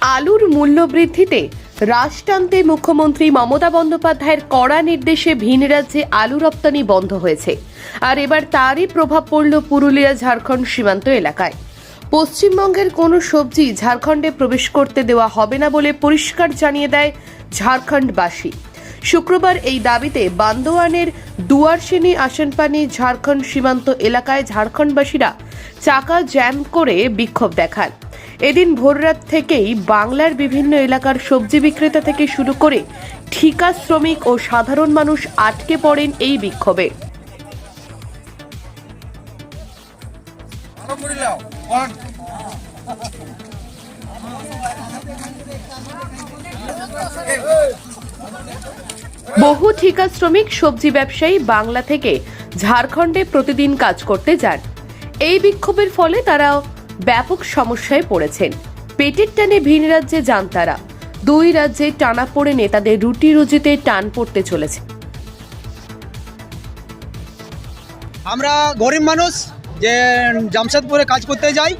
আলুর মূল্য বৃদ্ধিতে রাশ টানতে মুখ্যমন্ত্রী মমতা বন্দ্যোপাধ্যায়ের কড়া নির্দেশে ভিন রাজ্যে আলু রপ্তানি বন্ধ হয়েছে। আর এবার তারই প্রভাব পড়ল পুরুলিয়া ঝাড়খণ্ড সীমান্ত এলাকায়। পশ্চিমবঙ্গের কোনো সবজি ঝাড়খণ্ডে প্রবেশ করতে দেওয়া হবে না বলে পরিষ্কার জানিয়ে দেয় ঝাড়খণ্ডবাসী। শুক্রবার এই দাবিতে বান্দোয়ানের দুয়ারসেনি আশনপানি ঝাড়খণ্ড সীমান্ত এলাকায় ঝাড়খণ্ডবাসীরা চাকা জ্যাম করে বিক্ষোভ দেখান। এদিন ভোররাত থেকেই বাংলার বিভিন্ন এলাকার সবজি বিক্রেতা থেকে শুরু করে ঠিকা শ্রমিক ও সাধারণ মানুষ আটকে পড়েন এই বিক্ষোভে। বহু ঠিকা শ্রমিক সবজি ব্যবসায়ী বাংলা থেকে ঝাড়খণ্ডে প্রতিদিন কাজ করতে যান। এই বিক্ষোভের ফলে তারা ব্যাপক সমস্যায় পড়েছেন। পেটের টানে ভিন রাজ্যে যান তারা। দুই রাজ্যে টানা পড়ে নেতাদের রুটি রুজিতে টান পড়তে চলেছে। আমরা গরিব মানুষ যে জামশেদপুরে কাজ করতে যাই,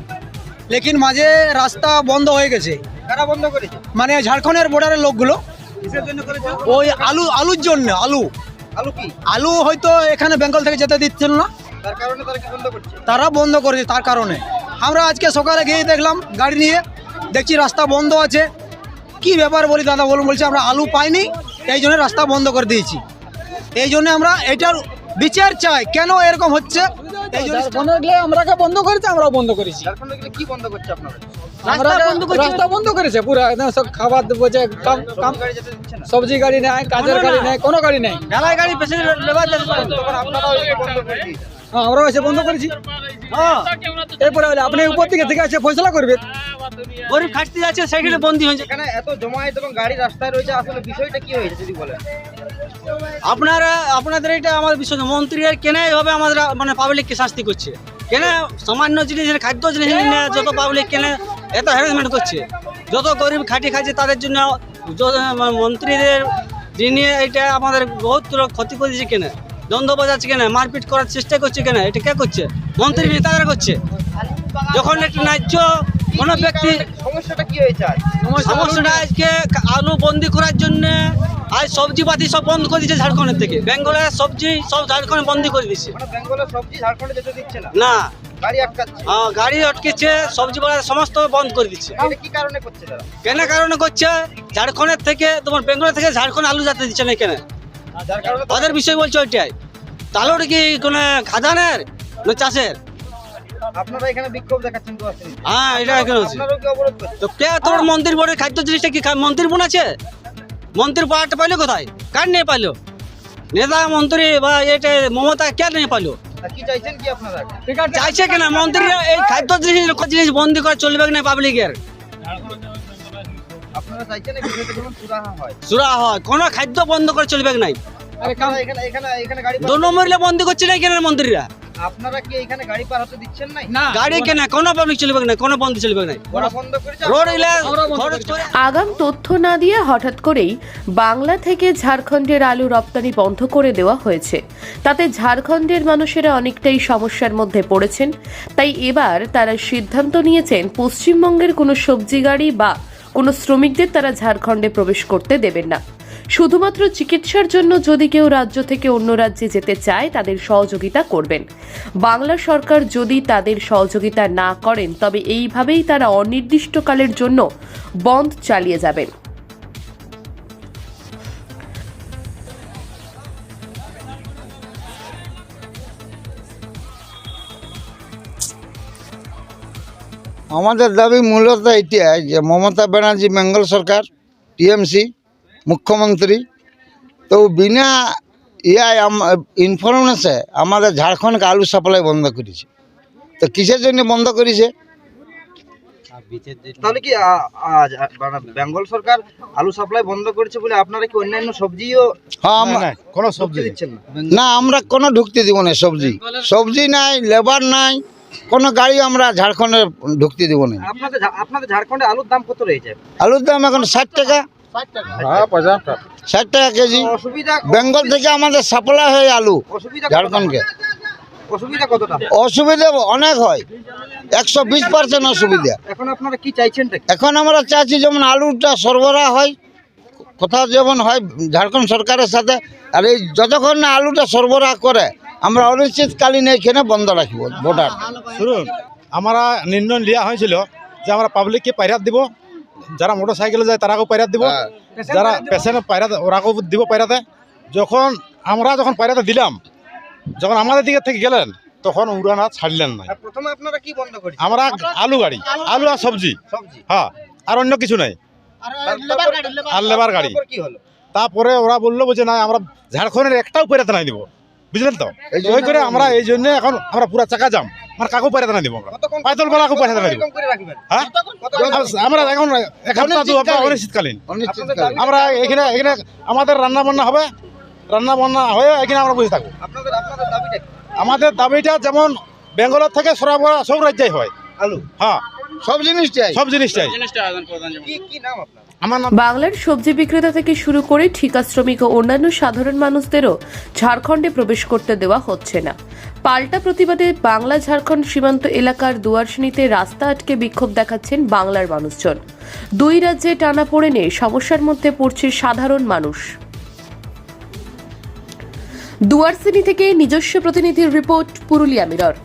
লেকিন মাঝে রাস্তা বন্ধ হয়ে গেছে। কারা বন্ধ করেছে? মানে ঝাড়খণ্ডের বর্ডারের লোকগুলো। কিসের জন্য করেছে? ওই আলুর জন্য। আলু কি? আলু হয়তো এখানে বেঙ্গল থেকে যেতে দিচ্ছিল না, তার কারণে তারা কি বন্ধ করছে? তারা বন্ধ করেছে তার কারণে। আমরা আজকে সকালে গিয়ে দেখলাম গাড়ি নিয়ে, দেখছি রাস্তা বন্ধ আছে। কি ব্যাপার বলি দাদা বলুন, বলছি আমরা আলু পাইনি, এই জন্য রাস্তা বন্ধ করে দিয়েছি। এই জন্য আমরা এটার বিচার চাই, কেন এরকম হচ্ছে। এই জন্য আমরা বন্ধ করেছে, আমরাও বন্ধ করেছি। কি বন্ধ করছে আপনারা? রাস্তা বন্ধ করেছে পুরো, একদম সব খাবার বলছে, সবজি গাড়ি নেই, কাজের গাড়ি নেই, কোনো গাড়ি নেই। ঢালাই গাড়ি প্যাসেঞ্জার লেবার আমরাও এসে বন্ধ করেছি। এরপরে আপনি উপর থেকে আছে ফয়সলা করবে। গরিব খাটতে যাচ্ছে, সেখানে বন্দী হয়েছে। এখানে এত জমায়েত এবং গাড়ি রাস্তায় রয়েছে, আসলে বিষয়টা কি হয়েছে যদি বলেন? আপনাদের এটা আমাদের বিষয়। মন্ত্রীরা কেন এভাবে আমাদের মানে পাবলিককে শাস্তি করছে? কেন সামান্য জিনিসের খাদ্য জিনিস নিয়ে যত পাবলিক কেন এত হ্যারাসমেন্ট করছে? যত গরিব খাটি খাচ্ছে তাদের জন্য মন্ত্রীদের নিয়ে এটা আমাদের বহুত ক্ষতি করে দিচ্ছে। কেন দ্বন্দ্ব বাজাচ্ছে, কেন মারপিট করার চেষ্টা করছে? কেন এটা কে করছে? মন্ত্রী নেতারা করছে। যখন একটু ন্যায্য কোনো ব্যক্তি, সমস্যাটা কি হয়েছে? সমস্যাটা আজকে আলু বন্দি করার জন্য আজ সবজি পাতি সব বন্ধ করে দিচ্ছে ঝাড়খণ্ডের থেকে। বেঙ্গলের সবজি সব ঝাড়খণ্ডে বন্দি করে দিচ্ছে। বেঙ্গলের সবজি ঝাড়খণ্ডে যেতে দিচ্ছে না। না, গাড়ি আটকাচ্ছে। হ্যাঁ, গাড়ি আটকেছে, সবজি বাজার সমস্ত বন্ধ করে দিচ্ছে। কি কারণে করছে তারা? কেন কারণে করছে? ঝাড়খণ্ডের থেকে তোমার বেঙ্গল থেকে ঝাড়খণ্ড আলু যেতে দিচ্ছে না। কেন? ওদের বিষয় বলছে ওইটাই। তাহলে কি কোনো খাদানের না চাষের? আপনারা এখানে বিক্ষোভ দেখাচ্ছেন তো? হ্যাঁ, এটা এখানে আছে। আপনারা কি অবরোধ করছেন? তো কে তোর মন্দির বোর্ডের খাদ্য জিনিসটা কি মন্দির বোন আছে? মন্ত্রী পাওয়ারটা পাইলো কোথায়? কার নিয়ে পাইলো? নেতা মন্ত্রী বা এটা মমতা কে নিয়ে পাইলো? কি চাইছেন কি আপনারা? চাইছে কেন মন্ত্রীরা এই খাদ্য জিনিস বন্দি করে চলবে না পাবলিকের? আপনারা চাইছেন এই বিষয়টা যেমন সুরাহা হয়, কোনো খাদ্য বন্ধ করে চলবে নাই। এখানে গাড়ি 2 নম্বরে বন্ধ করছে না কেন মন্ত্রীরা? আপনারা কি এখানে গাড়ি পার হতে দিচ্ছেন না? গাড়ি কেন কোনো পাবলিক চলবে না, কোনো বন্ধ চলবে না। আগাম তথ্য না দিয়ে হঠাৎ করেই বাংলা থেকে ঝাড়খণ্ডের আলু রপ্তানি বন্ধ করে দেওয়া হয়েছে। তাতে ঝাড়খণ্ডের মানুষেরা অনেকটাই সমস্যার মধ্যে পড়েছেন। তাই এবার তারা সিদ্ধান্ত নিয়েছেন পশ্চিমবঙ্গের কোনো সবজি গাড়ি বা কোনো শ্রমিকদের তারা ঝাড়খণ্ডে প্রবেশ করতে দেবেন না। শুধুমাত্র চিকিৎসার জন্য যদি কেউ রাজ্য থেকে অন্য রাজ্যে যেতে চায় তাদের সহযোগিতা করবেন। বাংলা সরকার যদি তাদের সহযোগিতা না করেন তবে এইভাবেই তারা অনির্দিষ্টকালের জন্য বন্ধ চালিয়ে যাবেন। আমাদের দাবি মূলত এটাই যে মমতা ব্যানার্জি বেঙ্গল সরকার টিএমসি মুখ্যমন্ত্রী তো বিনা ইনফরমেশনে আমাদের ঝাড়খণ্ডকে আলু সাপ্লাই বন্ধ করেছে। তো কিসের জন্য বন্ধ করেছে? তাহলে কি বেঙ্গল সরকার আলু সাপ্লাই বন্ধ করেছে বলে আপনারা কি অন্যান্য সবজিও? হ্যাঁ, কোনো সবজি দিচ্ছেন না, আমরা কোনো ঢুকতে দিব না। সবজি নাই, লেবার নাই, কোনো গাড়ি আমরা ঝাড়খণ্ডে ঢুকতে দিব না। আপনাদের ঝাড়খণ্ডে আলুর দাম কত রয়েছে? আলুর দাম এখন 60 টাকা। 60 টাকা কেজি। বেঙ্গল থেকে আমাদের সাপ্লাই হয় আলু ঝাড়খণ্ডকে। অসুবিধা কতটা? অসুবিধা অনেক হয়, 120% অসুবিধা। এখন আপনারা কি চাইছেনটা কি? এখন আমরা চাচ্ছি যেমন আলুটা সরবরাহ হয়, কোথাও যেমন হয় ঝাড়খণ্ড সরকারের সাথে, আর এই যতক্ষণ না আলুটা সরবরাহ করে আমরা অনিশ্চিতকালীন এইখানে বন্ধ রাখব বর্ডার। শুনুন, আমরা নির্ণয় নেওয়া হয়েছিল যে আমরা পাবলিককে পাইরাত দিব, যারা মোটর সাইকেলে যায় তারাকেও পাইরাত দিব, যারা পেশেন্ট পাইরাত ওরাকেও দিব পাইরাতে। যখন পাইরাতে দিলাম, যখন আমাদের দিকে থেকে গেলেন তখন উড়ান আর ছাড়লেন না। আর প্রথমে আপনারা কি বন্ধ করেছেন? আমরা আলু গাড়ি, আলু আর সবজি, সবজি হ্যাঁ, আর অন্য কিছু নাই, আর লেবার গাড়ি। তারপর কি হলো? তারপরে ওরা বললো যে না আমরা ঝাড়খণ্ডের একটাও পাইরাতে নাই দিব, বুঝলেন তো? ওই করে আমরা এই জন্য এখন আমরা পুরা চাকা জাম, আমরা কাকু পাইরাতে নাই দিব, আমরা কতক্ষণ পাইতল বেলা কাকু পাইরাতে নাই দিব। এরকম করে রাখবেন? হ্যাঁ, আমরা এখন এক সপ্তাহ দু সপ্তাহ অনিশ্চিতকালীন অনিশ্চিতকালীন আমরা এখানে আমাদের রান্না বান্না হবে, রান্না বান্না হয়ে এখানে আমরা বসে থাকবো। আপনাদের দাবিটা কি? আমাদের দাবিটা যেমন বেঙ্গলের থেকে সরবরাহ সব রাজ্যেই হয় আলু। হ্যাঁ, সব জিনিসটাই। সব জিনিসটাই। কি নাম আপনার? আমার নাম বাংলার সবজি বিক্রেতা থেকে শুরু করে ঠিকা শ্রমিক ও অন্যান্য সাধারণ মানুষদেরও ঝাড়খণ্ডে প্রবেশ করতে দেওয়া হচ্ছে না। পাল্টা প্রতিবাদে বাংলা ঝাড়খণ্ড সীমান্ত এলাকার দুয়ারসিনীতে রাস্তা আটকে বিক্ষোভ দেখাচ্ছেন বাংলার মানুষজন। দুই রাজ্যে টানাপোড়েনে সমস্যার মধ্যে পড়ছে সাধারণ মানুষ। দুয়ারসিনী থেকে নিজস্ব প্রতিনিধির রিপোর্ট, পুরুলিয়া মিরর।